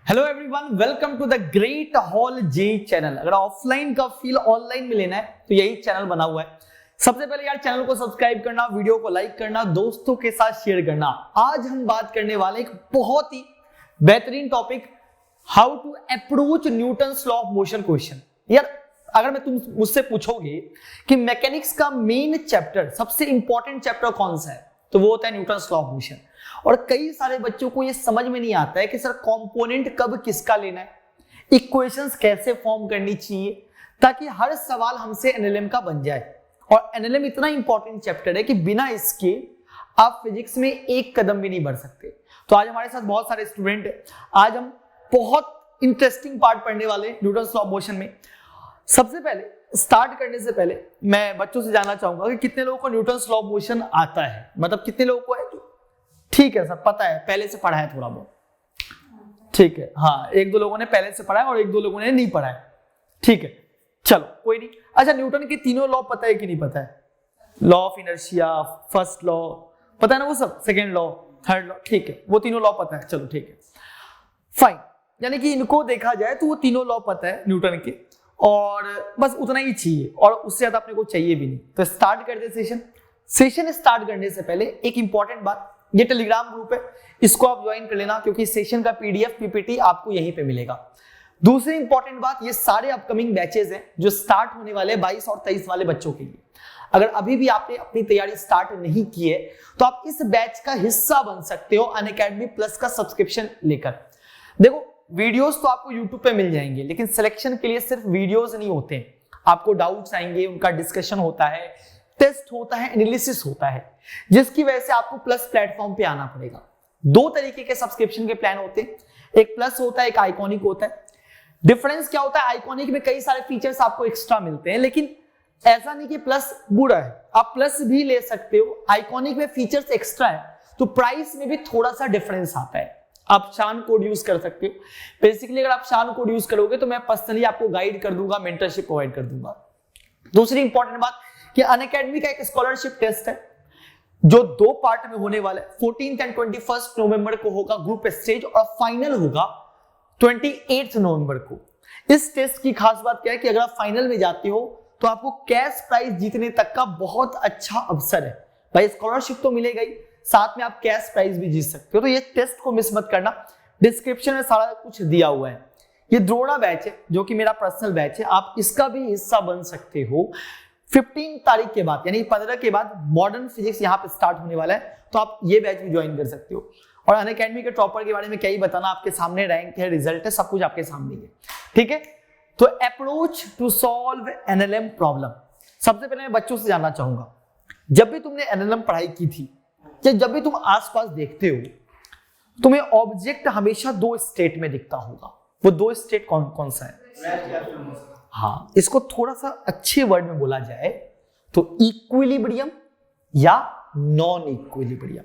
Hello everyone, welcome to the great hall J channel. अगर offline का feel online में लेना है तो यही चैनल बना हुआ है। सबसे पहले यार चैनल को सब्सक्राइब करना, वीडियो को लाइक करना, दोस्तों के साथ शेयर करना। आज हम बात करने वाले एक बहुत ही बेहतरीन topic, how to approach Newton's law of motion question. यार अगर मैं तुम मुझसे पूछोगे कि मैकेनिक्स का मेन चैप्टर, सबसे इंपॉर्टेंट चैप्टर कौन सा है, तो वो होता है न्यूटन्स लॉ ऑफ मोशन। और कई सारे बच्चों को ये समझ में नहीं आता है कि सर कंपोनेंट कब किसका लेना है, इक्वेशंस कैसे फॉर्म करनी चाहिए, ताकि हर सवाल हमसे एनएलएम का बन जाए। और एनएलएम इतना इंपॉर्टेंट चैप्टर है कि बिना इसके आप फिजिक्स में एक कदम भी नहीं बढ़ सकते। तो आज हमारे साथ बहुत सारे स्टूडेंट हैं। आज हम बहुत इंटरेस्टिंग पार्ट पढ़ने वाले न्यूटन्स लॉ ऑफ मोशन में। सबसे पहले स्टार्ट करने से पहले मैं बच्चों से जानना चाहूंगा कि कितने लोगों को न्यूटन्स लॉ ऑफ मोशन आता है, मतलब कितने लोगों को है। ठीक है सर, पता है, पहले से पढ़ा है थोड़ा बहुत। ठीक है, हाँ, एक दो लोगों ने पहले से पढ़ा है और एक दो लोगों ने नहीं पढ़ा है। ठीक है, चलो कोई नहीं। अच्छा, न्यूटन के तीनों लॉ पता है कि नहीं पता है? Law of inertia, first law पता है ना, वो सब, सेकेंड लॉ, थर्ड लॉ, ठीक है, वो तीनों लॉ पता है। चलो ठीक है, फाइन। यानी कि इनको देखा जाए तो वो तीनों लॉ पता है न्यूटन के, और बस उतना ही चाहिए, और उससे ज्यादा अपने को चाहिए भी नहीं। तो स्टार्ट कर दे सेशन स्टार्ट करने से पहले एक इंपॉर्टेंट बात, ये टेलीग्राम ग्रुप है, इसको आप ज्वाइन कर लेना, क्योंकि सेशन का पीडीएफ पीपीटी आपको यहीं पे मिलेगा। दूसरी इंपॉर्टेंट बात, ये सारे अपकमिंग बैचेस हैं जो स्टार्ट होने वाले 22 और 23 वाले बच्चों के लिए। अगर अभी भी आपने अपनी तैयारी स्टार्ट नहीं की है तो आप इस बैच का हिस्सा बन सकते हो अनअकैडमी प्लस का सब्सक्रिप्शन लेकर। देखो, वीडियोस तो आपको यूट्यूब पे मिल जाएंगे, लेकिन सिलेक्शन के लिए सिर्फ वीडियोस नहीं होते हैं। आपको डाउट्स आएंगे, उनका डिस्कशन होता है, टेस्ट होता है, एनालिसिस होता है, जिसकी वजह से आपको प्लस प्लेटफॉर्म पे आना पड़ेगा। दो तरीके के सब्सक्रिप्शन के प्लान होते हैं, एक प्लस होता है, एक आइकॉनिक होता है। डिफरेंस क्या होता है? आइकॉनिक में कई सारे फीचर्स आपको एक्स्ट्रा मिलते हैं, लेकिन ऐसा नहीं कि प्लस बुरा है, आप प्लस भी ले सकते हो। आइकॉनिक में फीचर्स एक्स्ट्रा है तो प्राइस में भी थोड़ा सा डिफरेंस आता है। आप शान कोड यूज कर सकते हो। बेसिकली अगर आप शान कोड यूज करोगे तो मैं पर्सनली आपको गाइड कर दूंगा, मेंटरशिप प्रोवाइड कर दूंगा। दूसरी इंपॉर्टेंट बात कि अनअकैडमी का एक स्कॉलरशिप टेस्ट है जो दो पार्ट में होने वाला है। 14 एंड 21 नवंबर को होगा ग्रुप स्टेज, और फाइनल होगा 28 नवंबर को। इस टेस्ट की खास बात क्या है कि अगर आप फाइनल में जाते हो तो आपको कैश प्राइज जीतने तक का बहुत अच्छा अवसर है। भाई स्कॉलरशिप तो मिलेगा ही, साथ में आप कैश प्राइज भी जीत सकते हो। तो ये टेस्ट को मिस मत करना, डिस्क्रिप्शन में सारा कुछ दिया हुआ है। ये द्रोड़ा बैच है जो कि मेरा पर्सनल बैच है, आप इसका भी हिस्सा बन सकते हो। 15 तारीख के बाद यानी 15 के बाद मॉडर्न फिजिक्स यहाँ पे स्टार्ट होने वाला है, तो आप ये बैच भी ज्वाइन कर सकते हो। और अनअकैडमी के टॉपर के बारे में क्या ही बताना, आपके सामने रैंक है, रिजल्ट है, सब कुछ आपके सामने है। ठीक है, तो approach to solve NLM problem. सबसे पहले मैं बच्चों से जानना चाहूंगा, जब भी तुमने एनएलएम पढ़ाई की थी या जब भी तुम आसपास देखते हो, तुम्हें ऑब्जेक्ट हमेशा दो स्टेट में दिखता होगा। वो दो स्टेट कौन कौन सा है? हाँ, इसको थोड़ा सा अच्छे वर्ड में बोला जाए तो इक्विलिब्रियम या नॉन इक्विलिब्रियम।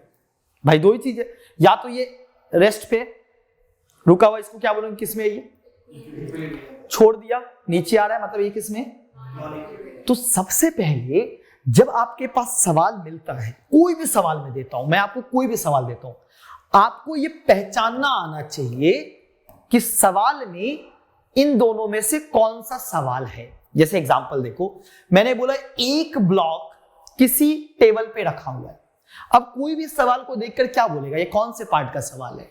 भाई दो ही चीज है, या तो ये रेस्ट पे रुका हुआ, इसको क्या बोलोगे, किसमें? ये छोड़ दिया, नीचे आ रहा है, मतलब ये किसमें? तो सबसे पहले जब आपके पास सवाल मिलता है, कोई भी सवाल मैं देता हूं, मैं आपको कोई भी सवाल देता हूं, आपको ये पहचानना आना चाहिए कि सवाल में इन दोनों में से कौन सा सवाल है। जैसे एग्जांपल देखो, मैंने बोला एक ब्लॉक किसी टेबल पे रखा हुआ है। अब कोई भी सवाल को देखकर क्या बोलेगा, ये कौन से पार्ट का सवाल है?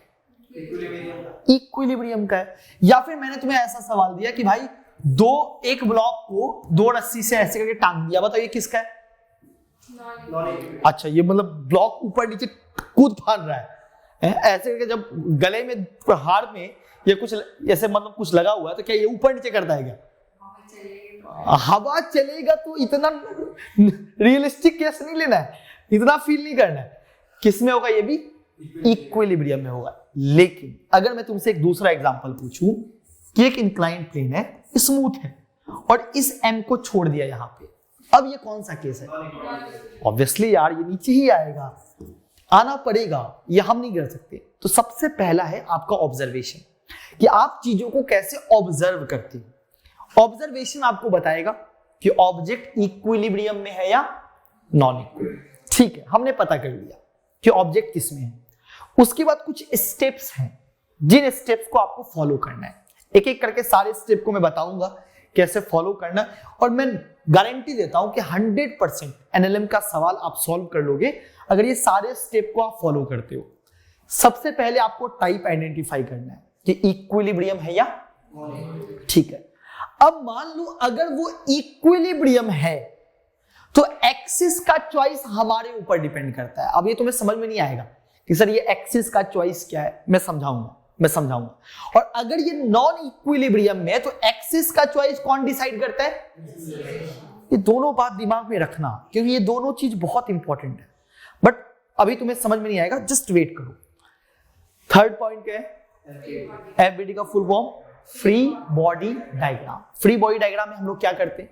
इक्विलिब्रियम का है। या फिर मैंने तुम्हें ऐसा सवाल दिया कि भाई एक ब्लॉक को दो रस्सी से ऐसे करके टांग दिया, बताओ ये किसका है? अच्छा, ये मतलब ब्लॉक ऊपर नीचे कूद फाड़ रहा है ऐसे करके। जब गले में, हार में ये कुछ ऐसे मतलब कुछ लगा हुआ है, तो क्या ये ऊपर नीचे करता है क्या? हवा चलेगा तो इतना रियलिस्टिक केस नहीं लेना है, इतना फील नहीं करना है। किस में होगा? ये भी इक्विलिब्रियम में होगा। लेकिन अगर मैं तुमसे एक दूसरा एग्जांपल पूछूं कि एक इंक्लाइंड प्लेन है, स्मूथ है, और इस एम को छोड़ दिया यहां पे, अब ये कौन सा केस है? ऑब्वियसली यार ये नीचे ही आएगा, आना पड़ेगा, ये हम नहीं कर सकते। तो सबसे पहला है आपका ऑब्जर्वेशन, कि आप चीजों को कैसे ऑब्जर्व करते हो। ऑब्जर्वेशन आपको बताएगा कि ऑब्जेक्ट इक्विलिब्रियम में है या नॉन इक्विलिब्रियम। ठीक है, हमने पता कर लिया कि ऑब्जेक्ट किस में है। उसके बाद कुछ स्टेप्स हैं जिन स्टेप्स को आपको फॉलो करना है। एक एक करके सारे स्टेप को मैं बताऊंगा कैसे फॉलो करना है, और मैं गारंटी देता हूं कि 100% एनएलएम का सवाल आप सॉल्व कर लोगे अगर ये सारे स्टेप को आप फॉलो करते हो। सबसे पहले आपको टाइप आइडेंटिफाई करना है कि इक्विलिब्रियम है या ठीक है। अब मान लो अगर वो इक्विलिब्रियम है तो एक्सिस का चॉइस हमारे ऊपर डिपेंड करता है। अब ये तुम्हें समझ में नहीं आएगा कि सर ये एक्सिस का चॉइस क्या है, मैं समझाऊंगा। और अगर ये नॉन इक्विलिब्रियम में है तो एक्सिस का चॉइस कौन डिसाइड करता है? ये दोनों बात दिमाग में रखना, क्योंकि ये दोनों चीज बहुत इंपॉर्टेंट है। बट अभी तुम्हें समझ में नहीं आएगा, जस्ट वेट करो। थर्ड पॉइंट क्या है? एफबीडी का full form free body diagram. Free body diagram में हम लोग क्या करते हैं?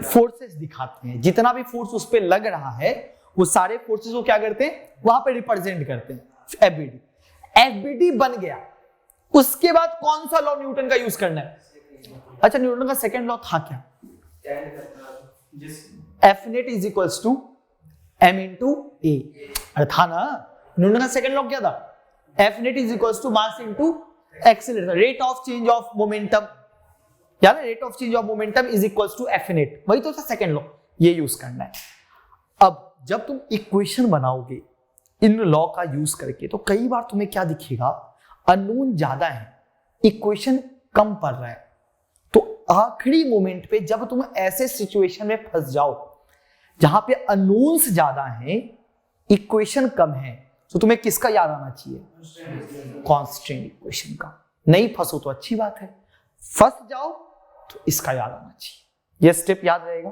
फोर्सेस दिखाते हैं, जितना भी फोर्स उस पर लग रहा है वो सारे फोर्सेस को क्या करते हैं? वहां पे रिप्रेजेंट करते हैं। एफबीडी बन गया, उसके बाद कौन सा लॉ न्यूटन का यूज करना है? अच्छा, न्यूटन का सेकंड लॉ था क्या? F net is equals to M into A. अरे था ना, न्यूटन का सेकंड लॉ क्या था? F net is equals to mass into acceleration, rate of change of momentum. याद है, rate of change of momentum is equals to F net, वही तो था सेकंड लॉ, ये यूज करना है। अब जब तुम इक्वेशन बनाओगे इन लॉ का यूज करके तो कई बार तुम्हें क्या दिखेगा? अननोन ज्यादा है, इक्वेशन कम पड़ रहा है। तो आखिरी मोमेंट पे जब तुम ऐसे सिचुएशन में फंस जाओ जहां पे अननोन्स ज्यादा हैं, इक्वेशन कम है, तो तुम्हें किसका याद आना चाहिए? कांस्टेंट इक्वेशन का। नहीं फंसो तो अच्छी बात है, फंस जाओ तो इसका याद आना चाहिए। यह स्टेप याद रहेगा।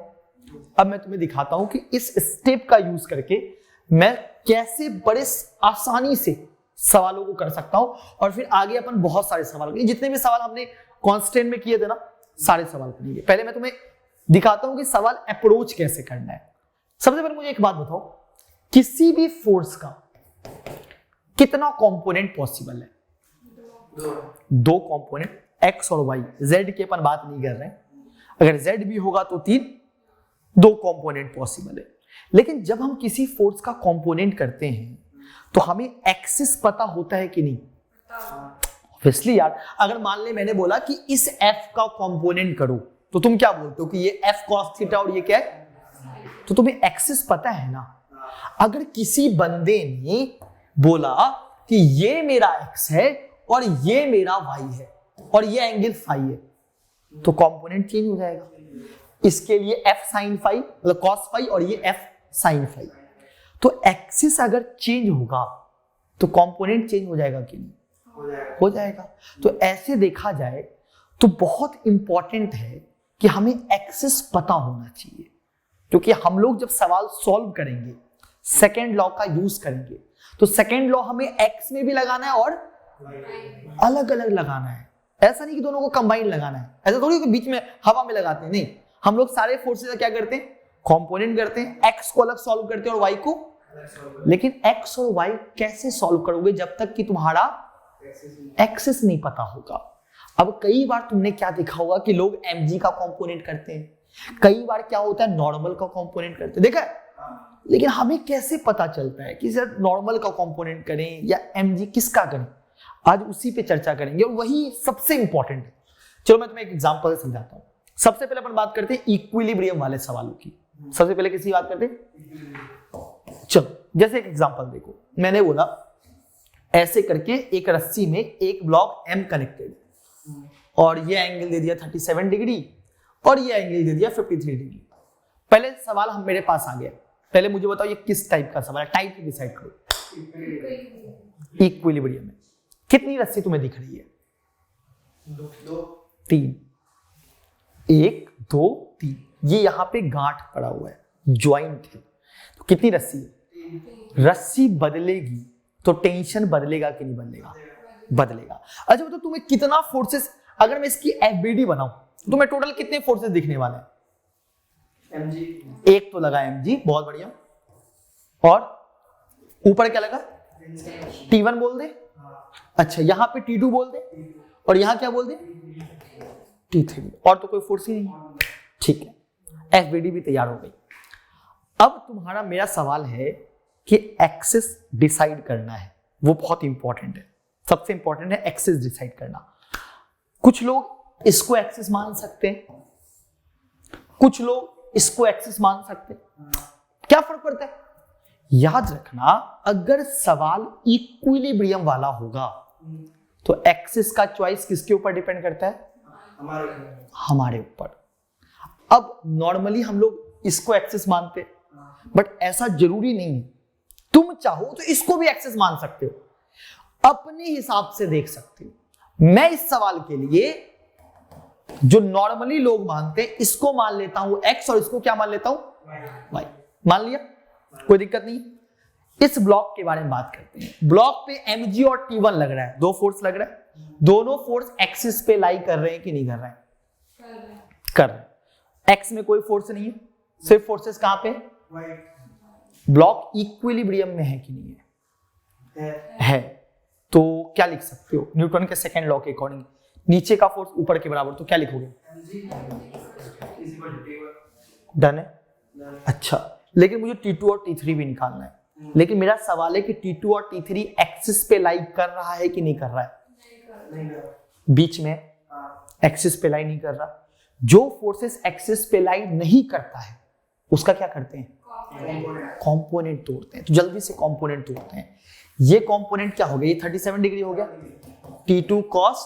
अब मैं तुम्हें दिखाता हूं कि इस स्टेप का यूज करके मैं कैसे बड़े आसानी से सवालों को कर सकता हूं, और फिर आगे अपन बहुत सारे सवाल करेंगे। जितने भी सवाल हमने कांस्टेंट में किए थे ना, सारे सवाल करेंगे। पहले मैं तुम्हें दिखाता हूं कि सवाल अप्रोच कैसे करना है। सबसे पहले मुझे एक बात बताओ, किसी भी फोर्स का कितना कंपोनेंट पॉसिबल है? दो कंपोनेंट, एक्स और वाई। जेड की अपन बात नहीं कर रहे हैं, अगर जेड भी होगा तो दो कंपोनेंट पॉसिबल है। लेकिन जब हम किसी फोर्स का कंपोनेंट करते हैं तो हमें एक्सिस पता होता है कि नहीं? ऑब्वियसली यार, अगर मान ले मैंने बोला कि इस एफ का कंपोनेंट करो, तो तुम क्या बोलते हो कि ये एफ कॉस थीटा और ये क्या है? तो तुम्हें एक्सिस पता है ना। अगर किसी बंदे ने बोला कि ये मेरा एक्स है और ये मेरा वाई है और ये एंगल फाई है, तो कंपोनेंट चेंज हो जाएगा। इसके लिए एफ साइन फाई मतलब कॉस फाई और ये एफ साइन फाई। तो एक्सिस अगर चेंज होगा तो कंपोनेंट चेंज हो जाएगा कि नहीं? हो जाएगा। तो ऐसे देखा जाए तो बहुत इंपॉर्टेंट है कि हमें एक्सिस पता होना चाहिए, क्योंकि हम लोग जब सवाल सॉल्व करेंगे, सेकेंड लॉ का यूज करेंगे, तो सेकेंड लॉ हमें एक्स में भी लगाना है और अलग अलग लगाना है। ऐसा नहीं कि दोनों को कंबाइन लगाना है, ऐसा थोड़ी कि बीच में हवा में लगाते हैं, नहीं। हम लोग सारे फोर्सेस का क्या करते हैं? कंपोनेंट करते हैं, एक्स को अलग सॉल्व करते हैं और वाई को। लेकिन एक्स और वाई कैसे सॉल्व करोगे जब तक कि तुम्हारा एक्सिस नहीं पता होगा। अब कई बार तुमने क्या देखा होगा कि लोग mg का कंपोनेंट करते हैं, कई बार क्या होता है नॉर्मल का कंपोनेंट करते हैं, देखा है? लेकिन हमें कैसे पता चलता है कि सर नॉर्मल का कंपोनेंट करें या mg किसका करें? आज उसी पे चर्चा करेंगे और वही सबसे इंपॉर्टेंट है। चलो मैं तुम्हें एक एग्जांपल से समझाता हूं। सबसे पहले अपन बात करते हैं इक्विलिब्रियम वाले सवालों की। सबसे पहले किसी बात करते हैं। चलो जैसे एक एग्जांपल देखो, मैंने बोला ऐसे करके एक रस्सी में एक ब्लॉक m कनेक्टेड, और ये एंगल दे दिया 37 डिग्री और ये एंगल दे दिया 53 डिग्री। पहले सवाल हम मेरे पास आ गया, पहले मुझे बताओ ये किस टाइप का सवाल है? टाइप डिसाइड करो। इक्विलिब्रियम में कितनी रस्सी तुम्हें दिख रही है? तीन, 1 2 3। ये यहां पे गांठ पड़ा हुआ है, ज्वाइंट है। तो कितनी रस्सी है? रस्सी बदलेगी तो टेंशन बदलेगा कि नहीं बदलेगा? बदलेगा। अच्छा तो तुम्हें कितना फोर्सेस, अगर मैं इसकी एफबीडी बनाऊं तो तुम्हें टोटल कितने फोर्सेस दिखने वाले हैं? mg। एक तो लगा mg, बहुत बढ़िया। और ऊपर क्या लगा? T1 बोल दे। अच्छा यहां पे T2 बोल दे, और यहां क्या बोल दे? T3। और तो कोई फोर्स ही नहीं। ठीक है, एफबीडी भी तैयार हो गई। अब तुम्हारा मेरा सवाल है कि एक्सिस डिसाइड करना है। वो बहुत इंपॉर्टेंट है। सबसे इंपॉर्टेंट है एक्सिस डिसाइड करना। कुछ लोग इसको एक्सिस मान सकते हैं, कुछ लोग इसको एक्सिस मान सकते हैं। क्या फर्क पड़ता है? याद रखना, अगर सवाल इक्विलिब्रियम वाला होगा तो एक्सिस का चॉइस किसके ऊपर डिपेंड करता है? हमारे ऊपर। अब नॉर्मली हम लोग इसको एक्सिस मानते हैं, बट ऐसा जरूरी नहीं है। तुम चाहो तो इसको भी एक्सिस मान सकते हो, अपने हिसाब से देख सकते हो। मैं इस सवाल के लिए जो नॉर्मली लोग मानते हैं इसको मान लेता हूं एक्स, और इसको क्या मान लेता हूं? वाई। मान लिया, कोई दिक्कत नहीं। इस ब्लॉक के बारे में बात करते हैं। ब्लॉक पे mg और T1 लग रहा है, दो फोर्स लग रहा है। दोनों फोर्स एक्सिस पे लाई कर रहे हैं कि नहीं कर रहे हैं? कर रहे हैं। एक्स में कोई फोर्स नहीं है, सिर्फ फोर्सेस कहां पे? ब्लॉक इक्विलिब्रियम में है कि नहीं है? तो क्या लिख सकते हो न्यूटन के सेकंड लॉ के अकॉर्डिंग? नीचे का फोर्स ऊपर के बराबर, तो क्या लिखोगे? डन है। अच्छा, लेकिन मुझे T2 और T3 भी निकालना है। लेकिन मेरा सवाल है कि T2 और T3 एक्सिस पे लाई कर रहा है कि नहीं कर रहा है? बीच में एक्सिस पे लाई नहीं कर रहा। जो फोर्सेस एक्सिस पे लाई नहीं करता है उसका क्या करते हैं? कंपोनेंट तोड़ते हैं। तो जल्दी से कंपोनेंट तोड़ते हैं। ये कंपोनेंट क्या हो गया? ये 37 डिग्री हो गया, T2 cos,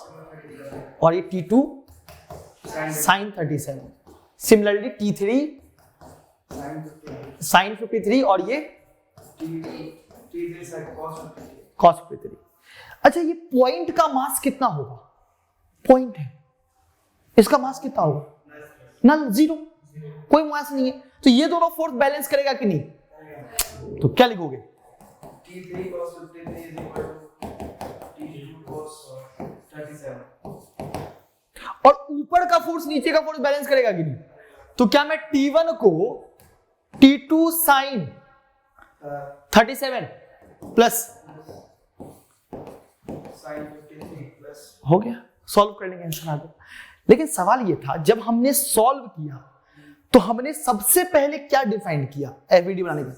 और ये T2 sin 37। Similarly T3 sin 53, और ये cos 53। अच्छा, ये पॉइंट का मास कितना होगा? पॉइंट है, इसका मास कितना होगा? नल, जीरो, कोई मास नहीं है। तो ये दोनों फोर्स बैलेंस करेगा कि नहीं? तो क्या लिखोगे? T3 cos 53 is equal to T2 cos 37। और ऊपर का फोर्स नीचे का फोर्स बैलेंस करेगा कि नहीं? तो क्या मैं T1 को T2 sin 37 plus sin 53 plus हो गया, सॉल्व कर लेंगे, आंसर आ गया। लेकिन सवाल ये था, जब हमने सॉल्व किया तो हमने सबसे पहले क्या डिफाइन किया एफवीडी बनाने का?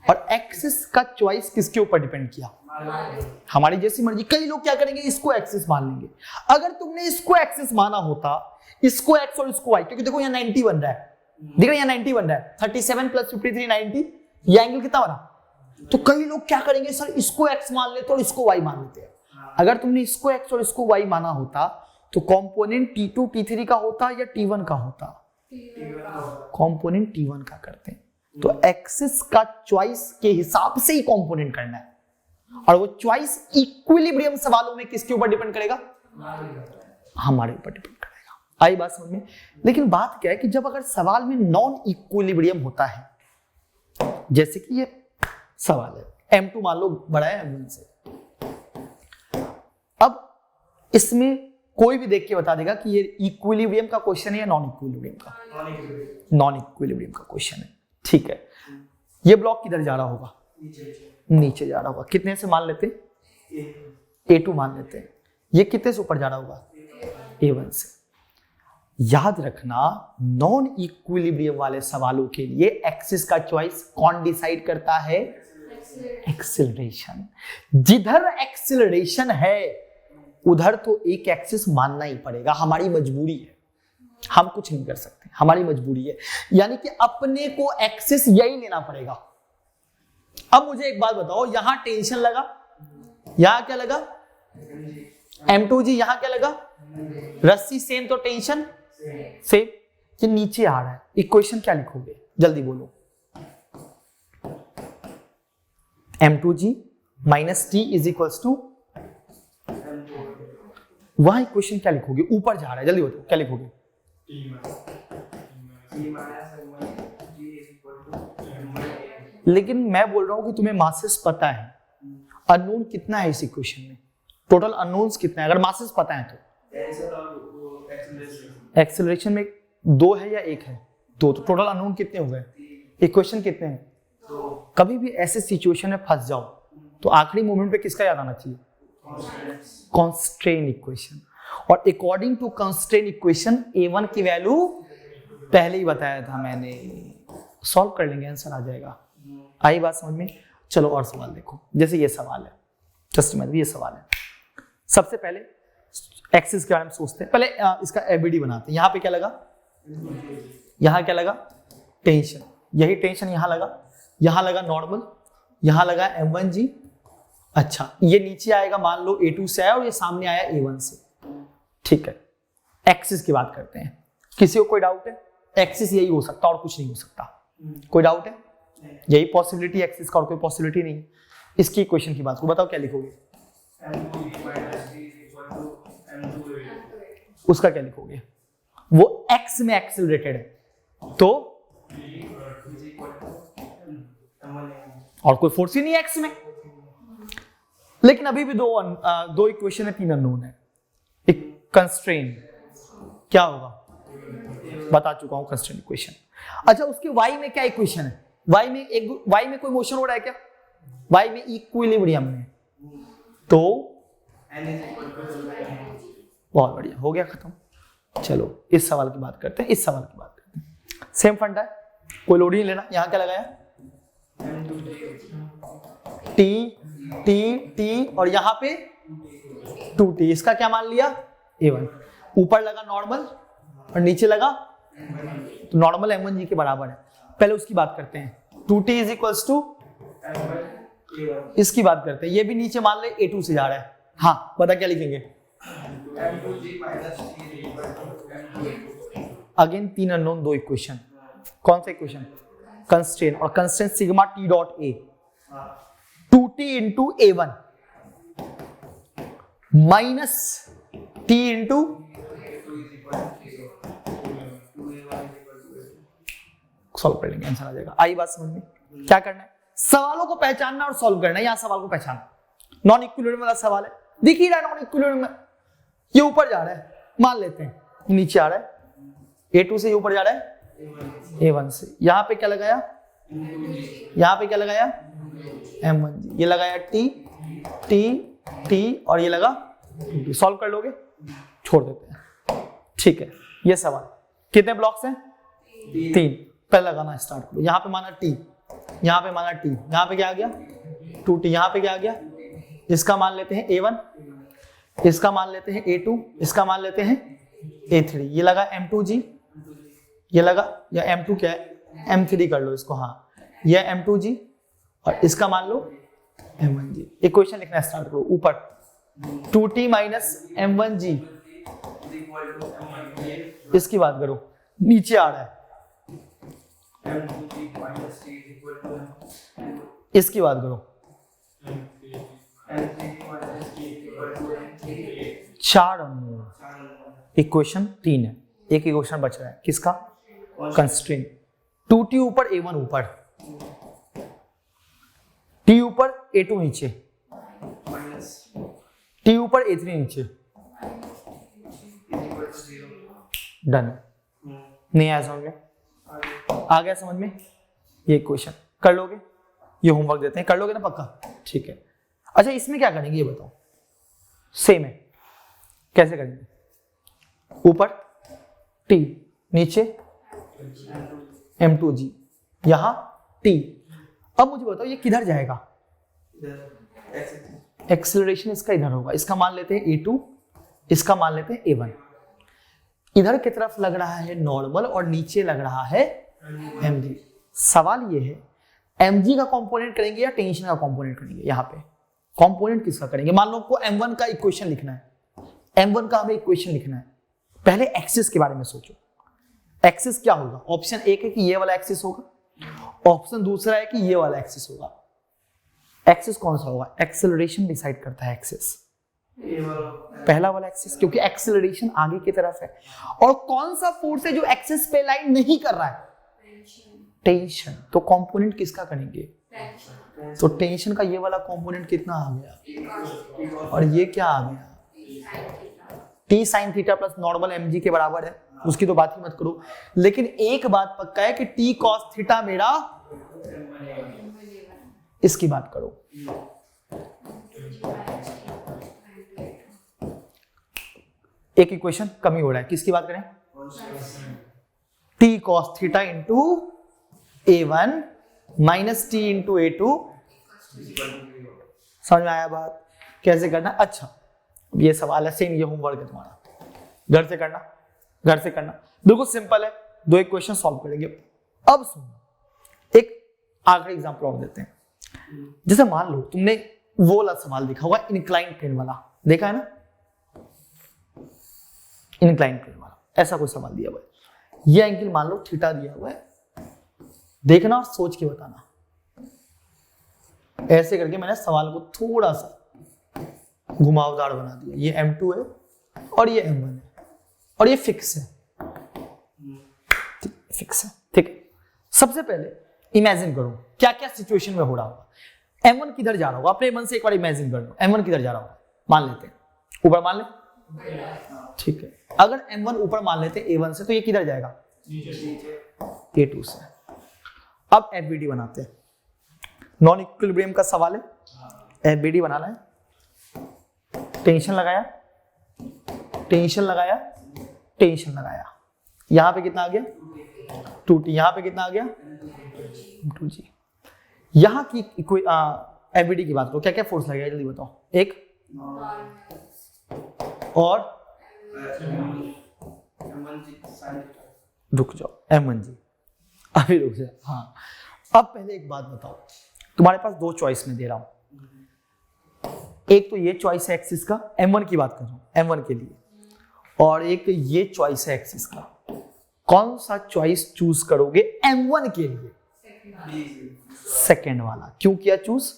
और एक्सिस का चॉइस किसके ऊपर डिपेंड किया? हमारी जैसी मर्जी। कई लोग क्या करेंगे, इसको एक्सिस मान लेंगे। अगर तुमने इसको एक्सिस माना होता, इसको एक्स और इसको वाई, क्योंकि देखो यहाँ 90 बन रहा है, देख रहे हैं यहाँ 90 बन रहा है, 37 प्लस 53 90, ये एंगल कितना बना? तो कई लोग क्या करेंगे, सर इसको एक्स मान लेते और इसको वाई मान लेते हैं। अगर तुमने इसको एक्स और इसको वाई माना होता तो कंपोनेंट T2 T3 का होता या T1 का होता? कंपोनेंट T1 का करते हैं। तो एक्सिस का चॉइस के हिसाब से ही कंपोनेंट करना है, और वो चॉइस इक्विलिब्रियम सवालों में किसके ऊपर डिपेंड करेगा? हमारे ऊपर डिपेंड करेगा। आई बात समझ में? लेकिन बात क्या है कि जब अगर सवाल में नॉन इक्विलिब्रियम होता है, जैसे कि ये सवाल है, M2 मान लो बड़ा है M1 से, अब इसमें कोई भी देख के बता देगा कि ये इक्विलिब्रियम का क्वेश्चन है या नॉन इक्विलिब्रियम का? नॉन इक्विलिब्रियम का क्वेश्चन है। ठीक है, ये ब्लॉक किधर जा रहा होगा? नीचे जा रहा होगा। कितने से मान लेते? A2 मान लेते हैं। ये कितने से ऊपर जा रहा होगा? A1 से। याद रखना, नॉन इक्विलिब्रियम वाले सवालों के लिए एक्सिस का चॉइस कौन डिसाइड करता है? एक्सेलरेशन। जिधर एक्सेलरेशन है उधर तो एक एक्सिस मानना ही पड़ेगा, हमारी मजबूरी है, हम कुछ नहीं कर सकते, हमारी मजबूरी है। यानी कि अपने को एक्सिस यही लेना पड़ेगा। अब मुझे एक बात बताओ, यहां टेंशन लगा, यहां क्या लगा? M2G। यहां क्या लगा? रस्सी सेम, तो टेंशन सेम। ये नीचे आ रहा है, इक्वेशन क्या लिखोगे? जल्दी बोलो। M2G minus T is equals to, वहां इक्वेशन क्या लिखोगे? ऊपर जा रहा है, जल्दी बताओ क्या लिखोगे? लेकिन मैं बोल रहा हूं कि तुम्हें मासेस पता है, अननोन कितना है इस इक्वेशन में? टोटल अननोन्स कितना है अगर मासेस पता है तो? एक्सेलरेशन में 2 है या 1 है? 2। तो टोटल अननोन कितने हो गए? इक्वेशन कितने हैं? 2। कभी भी ऐसे सिचुएशन में फंस जाओ तो आखिरी मोमेंट पे किसका याद आना चाहिए? कॉन्स्ट्रेन इक्वेशन। और अकॉर्डिंग टू कॉन्स्ट्रेन इक्वेशन A1 की वैल्यू पहले ही बताया था मैंने, सॉल्व कर लेंगे, आंसर आ जाएगा। आई बात समझ में? चलो और सवाल देखो। जैसे ये सवाल है, जस्ट इमेजिन, ये सवाल है। सबसे पहले एक्सिस के बारे में सोचते हैं, पहले इसका एबीडी बनाते हैं। यहाँ पे क्या लगा, यहाँ क्या लगा, टेंशन, यही टेंशन यहाँ लगा नॉर्मल, यहाँ लगा M1G। अच्छा, ये नीचे आएगा, मान लो A2 से आया और ये सामने आया A1 से, ठीक है। एक्सिस की बात करते हैं, किसी को कोई डाउट है? एक्सिस यही हो सकता और कुछ नहीं हो सकता, कोई डाउट है? यही पॉसिबिलिटी एक्सिस का और कोई पॉसिबिलिटी नहीं। इसकी इक्वेशन की बात को बताओ, क्या लिखोगे? उसका क्या लिखोगे? वो x में एक्सेलरेटेड है तो, और कोई फोर्स ही नहीं है x में। लेकिन अभी भी दो इक्वेशन है, 3 अननोन है। एक कंस्ट्रेंट क्या होगा, बता चुका हूं कंस्ट्रेंट इक्वेशन। अच्छा, उसके y में क्या इक्वेशन है? y में कोई मोशन हो रहा है क्या? y में इक्विलिब्रियम में, तो बहुत बढ़िया, हो गया खत्म। चलो इस सवाल की बात करते हैं, सेम फंडा है, कोई लोड ही नहीं लेना। यहां क्या लगाया, टी और यहां पे 2t, इसका क्या मान लिया, A1। ऊपर लगा नॉर्मल और नीचे लगा, तो नॉर्मल M1G के बराबर है। पहले उसकी बात करते हैं, 2t इज इक्वल्स टू, इसकी बात करते हैं। ये भी नीचे मान ले A2 से जा रहा है, हाँ बता क्या लिखेंगे? Again 3 unknown, 2 equation. कौन सा इक्वेशन? कंस्ट्रेंट, और constraint sigma t dot a, 2t into A1 minus t into, solve कर लेंगे, आंसर आ जाएगा। आई बात समझ में? क्या करना है, सवालों को पहचानना और सॉल्व करना है। यहां सवाल को पहचानना, नॉन इक्विलिब्रियम वाला सवाल है, दिख ही रहा है नॉन इक्विलिब्रियम में। ये ऊपर जा रहा है, मान लेते हैं नीचे आ रहा है, A2 से ये ऊपर जा रहा है A1 से। यहां पे क्या लगाया, M1G, ये लगाया T और ये लगा, सॉल्व कर लोगे, छोड़ देते हैं, ठीक है। ये सवाल कितने ब्लॉक्स हैं? 3। पहले लगाना स्टार्ट करो। यहाँ पे माना T, यहाँ पे माना T, यहाँ पे क्या आ गया 2T, यहाँ पे क्या आ गया, इसका मान लेते हैं A1, इसका मान लेते हैं A2, इसका मान लेते हैं A3। ये लगा M2G, ये लगा, या M2 क्या है, M3 कर लो इसको, हाँ ये M2G और इसका मान लो M1G। इक्वेशन लिखना स्टार्ट करो। ऊपर 2T माइनस M1G, इसकी बात करो, नीचे आ रहा है इसकी बात करो, 4 अननोन, इक्वेशन 3 है, एक इक्वेशन बच रहा है, किसका, कंस्ट्रेंट। 2T ऊपर, A1 ऊपर, T ऊपर, A2 नीचे, T ऊपर, A3 नीचे, डन। नहीं आया समझ में? आ गया समझ में? ये क्वेश्चन कर लोगे, ये होमवर्क देते हैं, कर लोगे ना पक्का? ठीक है। अच्छा, इसमें क्या करेंगे ये बताओ? सेम है, कैसे करेंगे? ऊपर T, नीचे M2G, यहां T। अब मुझे बताओ ये किधर जाएगा? एक्सेलरेशन इसका इधर होगा, इसका मान लेते हैं A2, इसका मान लेते हैं A1। इधर की तरफ लग रहा है नॉर्मल और नीचे लग रहा है mg। सवाल ये है mg का कंपोनेंट करेंगे या टेंशन का कंपोनेंट करेंगे? यहाँ पे कंपोनेंट किसका करेंगे? मान लो को m1 का इक्वेशन लिखना है, m1 का हमें इक्वेशन लिखना है। पहले एक्सिस के बारे में सोचो, एक्सिस क्या होगा? ऑप्शन एक है कि ये वाला एक्सिस होगा, ऑप्शन दूसरा है कि ये वाला एक्सिस होगा। एक्सिस कौन सा होगा? एक्सेलरेशन डिसाइड करता है एक्सिस, पहला वाला एक्सिस, क्योंकि एक्सेलरेशन आगे की तरफ है। और कौन सा फोर्स है जो एक्सिस पे लाइन नहीं कर रहा है? टेंशन। तो कंपोनेंट किसका करेंगे? तो टेंशन का ये वाला कंपोनेंट कितना आ गया, और ये क्या आ गया? T sine theta plus normal mg के बराबर है, उसकी तो बात ही मत करो। लेकिन एक बात पक्का है कि टी कॉस थीटा मेरा, इसकी बात करो। एक इक्वेशन कमी हो रहा है, किसकी बात करें? T cos theta into A1 minus T into A2। समझ में आया बात? कैसे करना। अच्छा ये सवाल है, सेम ये होमवर्क है तुम्हारा, घर से करना, घर से करना, बिल्कुल सिंपल है, दो एक क्वेश्चन सॉल्व करेंगे। अब सुनो, एक आखिरी एग्जांपल और देते हैं। जैसे मान लो तुमने वो वाला सवाल देखा होगा, इंक्लाइन प्लेन वाला, देखा है ना, इंक्लाइन प्लेन वाला, ऐसा कोई सवाल दिया हुआ है, ये एंगल मान लो थीटा दिया हुआ है, देखना और सोच के बताना। ऐसे करके मैंने सवाल को थोड़ा सा घुमावदार बना दिया। ये M2 है और ये M1 है और ये फिक्स है, फिक्स है, ठीक है। सबसे पहले इमेजिन करो क्या क्या सिचुएशन में हो रहा होगा। M1 किधर जा रहा होगा, अपने मन से एक बार इमेजिन कर लो, M1 किधर जा रहा होगा, मान लेते हैं ऊपर मान ले, ठीक है। अगर M1 ऊपर मान लेते हैं A1 से, तो ये किधर जाएगा, A2 से। अब FBD बनाते हैं, नॉन इक्विलिब्रियम का सवाल है, FBD बनाना है। टेंशन लगाया, टेंशन लगाया, टेंशन लगाया, यहां पे कितना आ गया 2T, यहां पे कितना आ गया 2G। यहां की FBD की बात करो, क्या क्या फोर्स लगेगा जल्दी बताओ। एक और रुक जाओ, M1G, अभी रुक जाओ। हाँ अब पहले एक बात बताओ, तुम्हारे पास दो चॉइस में दे रहा हूं, एक तो ये चॉइस है एक्सिस का, M1 की बात कर रहा हूं M1 के लिए, और एक ये चॉइस है एक्सिस का। कौन सा चॉइस चूज करोगे M1 के लिए, सेकेंड वाला। क्यों किया चूज,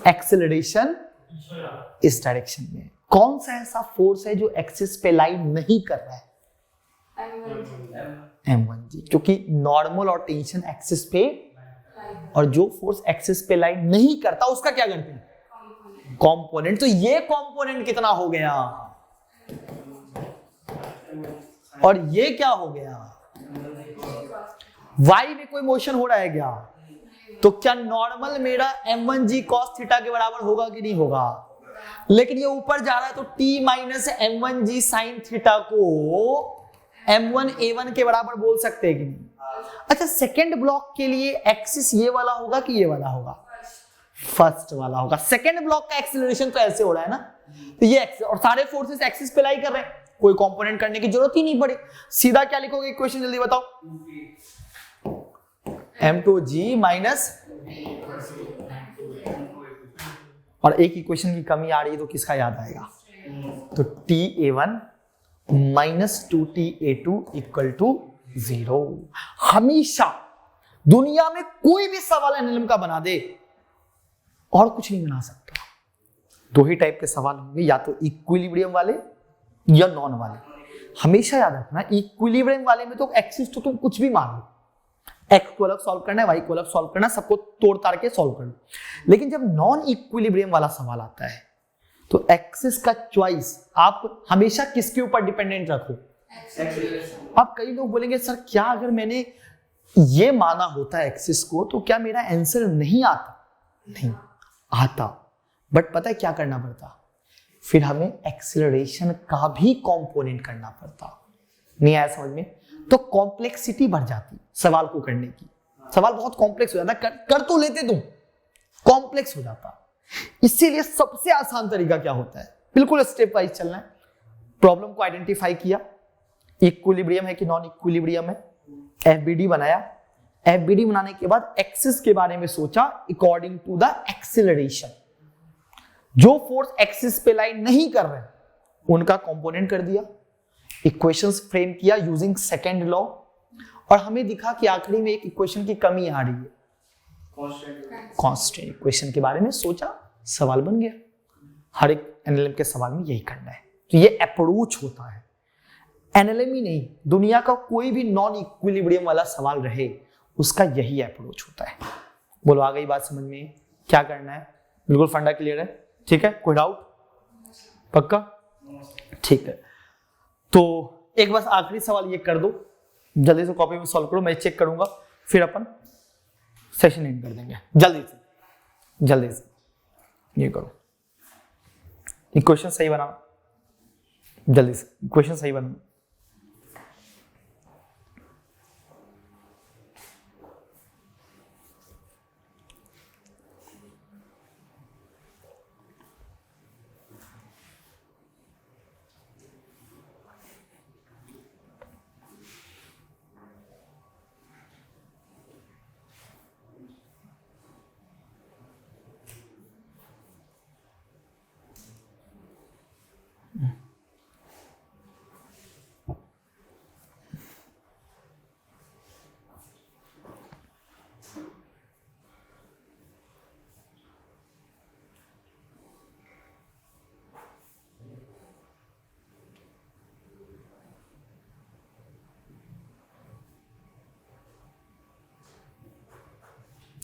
एक्सेलरेशन इस डायरेक्शन में। कौन सा ऐसा फोर्स है जो एक्सिस पे लाइन नहीं कर रहा है, M1G, क्योंकि नॉर्मल और टेंशन एक्सिस पे, और जो फोर्स एक्सिस पे लाइन नहीं करता उसका क्या करते हैं, कंपोनेंट। तो ये कंपोनेंट कितना हो गया, और ये क्या हो गया, y में कोई मोशन हो रहा है क्या, तो क्या नॉर्मल मेरा M1G cos थीटा के बराबर होगा कि नहीं होगा। लेकिन ये ऊपर जा रहा है तो T minus M1G sin theta को M1 A1 के बराबर बोल सकते हैं कि नहीं। अच्छा सेकेंड ब्लॉक के लिए एक्सिस ये वाला होगा कि ये वाला होगा, फर्स्ट वाला होगा। सेकेंड ब्लॉक का एक्सीलरेशन तो ऐसे हो रहा है ना, तो ये एक्सिस, और सारे फोर्सेस एक्सिस पे लाई कर रहे हैं, कोई कंपोनेंट करने की जरूरत ही नहीं पड़ी। सीधा क्या लिखोगे इक्वेशन, जल्दी बताओ। M2G माइनस, और एक इक्वेशन की कमी आ रही है तो किसका याद आएगा, तो TA1 minus 2TA2 equal to 0। हमेशा दुनिया में कोई भी सवाल एनएलएम का बना दे और कुछ नहीं बना सकता। दो ही टाइप के सवाल होंगे, या तो इक्विलिब्रियम वाले या नॉन वाले। हमेशा याद रखना, इक्विलिब्रियम वाले में तो एक्सिस तो तुम कुछ भी मान लो, एक्स को अलग सॉल्व करना है, वाई को अलग सॉल्व करना है, सबको तोड़ ताड़ के सॉल्व कर लो। लेकिन जब नॉन इक्विलिब्रियम वाला सवाल आता है तो एक्सिस का चॉइस आप हमेशा किसके ऊपर डिपेंडेंट रखो, अब कई लोग बोलेंगे सर क्या अगर मैंने ये माना होता है एक्सिस को तो क्या मेरा आंसर नहीं आता, नहीं आता। बट पता है क्या करना पड़ता, फिर हमें एक्सीलरेशन का भी कंपोनेंट करना पड़ता। नहीं आया समझ में, तो कॉम्प्लेक्सिटी बढ़ जाती सवाल को करने की। सवाल बहुत कॉम्प्लेक्स हो जाता, कर तो लेते तुम, कॉम्प्लेक्स हो जाता। इसीलिए सबसे आसान तरीका क्या होता है, बिल्कुल स्टेप वाइज चलना है। प्रॉब्लम को आइडेंटिफाई किया, इक्विलिब्रियम है कि नॉन इक्विलिब्रियम है, एफबीडी बनाया, एफबीडी बनाने के बाद एक्सिस के बारे में सोचा अकॉर्डिंग टू द एक्सीलरेशन। जो फोर्स एक्सिस पे लाइन नहीं कर रहे उनका कंपोनेंट कर दिया, इक्वेशंस फ्रेम किया यूजिंग सेकेंड लॉ, और हमें दिखा कि आखिरी में एक इक्वेशन की कमी आ रही है, कांस्टेंट इक्वेशन के बारे में सोचा, सवाल बन गया। हर एक एनएलएम के सवाल में यही करना है। तो ये अप्रोच होता है, एनएलएम ही नहीं, दुनिया का कोई भी नॉन इक्विलिब्रियम वाला सवाल रहे उसका यही अप्रोच होता है। बोलो आ गई बात समझ में, क्या करना है, बिल्कुल फंडा क्लियर है, ठीक है, कोई डाउट, पक्का, ठीक है। तो एक बस आखिरी सवाल ये कर दो, जल्दी से कॉपी में सॉल्व करो, मैं चेक करूंगा, फिर अपन सेशन एंड कर देंगे। जल्दी से ये करो, इक्वेशन सही बनाओ, जल्दी से इक्वेशन सही बनाओ।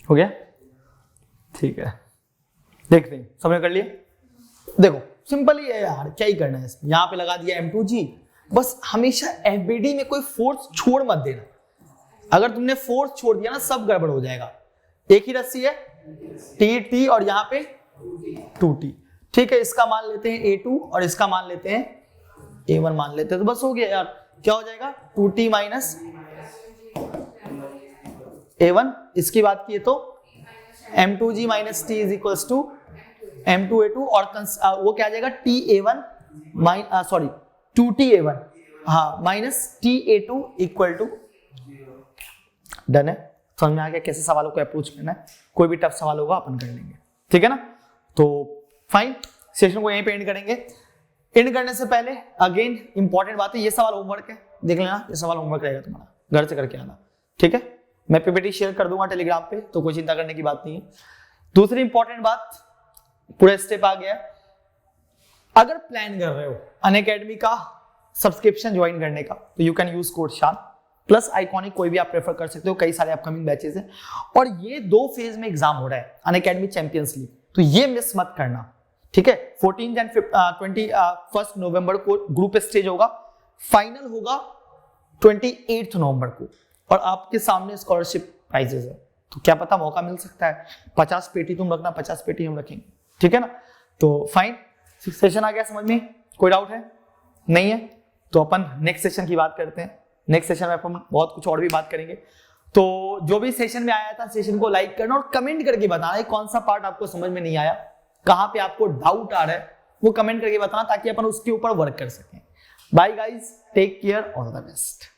हो गया, ठीक है, देखते हैं सबने कर लिया। देखो सिंपल ही है यार, क्या ही करना है इसमें, यहाँ पे लगा दिया M2G। बस हमेशा FBD में कोई फोर्स छोड़ मत देना, अगर तुमने फोर्स छोड़ दिया ना सब गड़बड़ हो जाएगा। एक ही रस्सी है T और यहाँ पे 2T, ठीक है, इसका मान लेते हैं A2 और इसका मान लेते हैं A1 मान लेते हैं, तो बस हो गया यार। क्या हो जाएगा 2T माइनस A1, इसकी बात की तो M2G minus T is equals to M2A2 और वो क्या आ जाएगा TA1 सॉरी 2TA1 हाँ minus TA2 equal to. Done है, समझ में आ गया कैसे सवालों को अप्रोच करना है, कोई भी टफ सवाल होगा अपन कर लेंगे, ठीक है ना। तो फाइन, सेशन को यहीं पे एंड करेंगे। एंड करने से पहले अगेन इंपॉर्टेंट बात है, ये सवाल होमवर्क है, देख लेना, ये सवाल होमवर्क रहेगा तुम्हारा, घर से करके आना, ठीक है। मैं पीपीटी शेयर कर दूंगा टेलीग्राम पे, तो कोई चिंता करने की बात नहीं है। दूसरी इंपॉर्टेंट बात, पूरा स्टेप आ गया, अगर प्लान कर रहे हो अनअकैडमी का सब्सक्रिप्शन ज्वाइन करने का, तो यू कैन यूज कोड शान प्लस आइकॉनिक, कोई भी आप प्रेफर कर सकते हो, कई सारे अपकमिंग बैचेस हैं और ये 2 फेज में एग्जाम हो रहा है अनअकैडमी चैंपियंस लीग, तो ये मिस मत करना, ठीक है। 14 एंड 21 नवंबर को ग्रुप स्टेज होगा, फाइनल होगा 28 नवंबर को, और आपके सामने स्कॉलरशिप प्राइजेस है, तो क्या पता मौका मिल सकता है। 50 पेटी तुम रखना, 50 पेटी हम रखेंगे, ठीक है ना। तो फाइन, सेशन आ गया समझ में, कोई डाउट है नहीं है, तो अपन नेक्स्ट सेशन की बात करते हैं। नेक्स्ट सेशन में अपन बहुत कुछ और भी बात करेंगे। तो जो भी सेशन में आया था, सेशन को लाइक करना और कमेंट करके बताना कौन सा पार्ट आपको समझ में नहीं आया, कहां पे आपको डाउट आ रहा है, वो कमेंट करके बताना, ताकि अपन उसके ऊपर वर्क कर सकें। Bye guys, take care, all the best.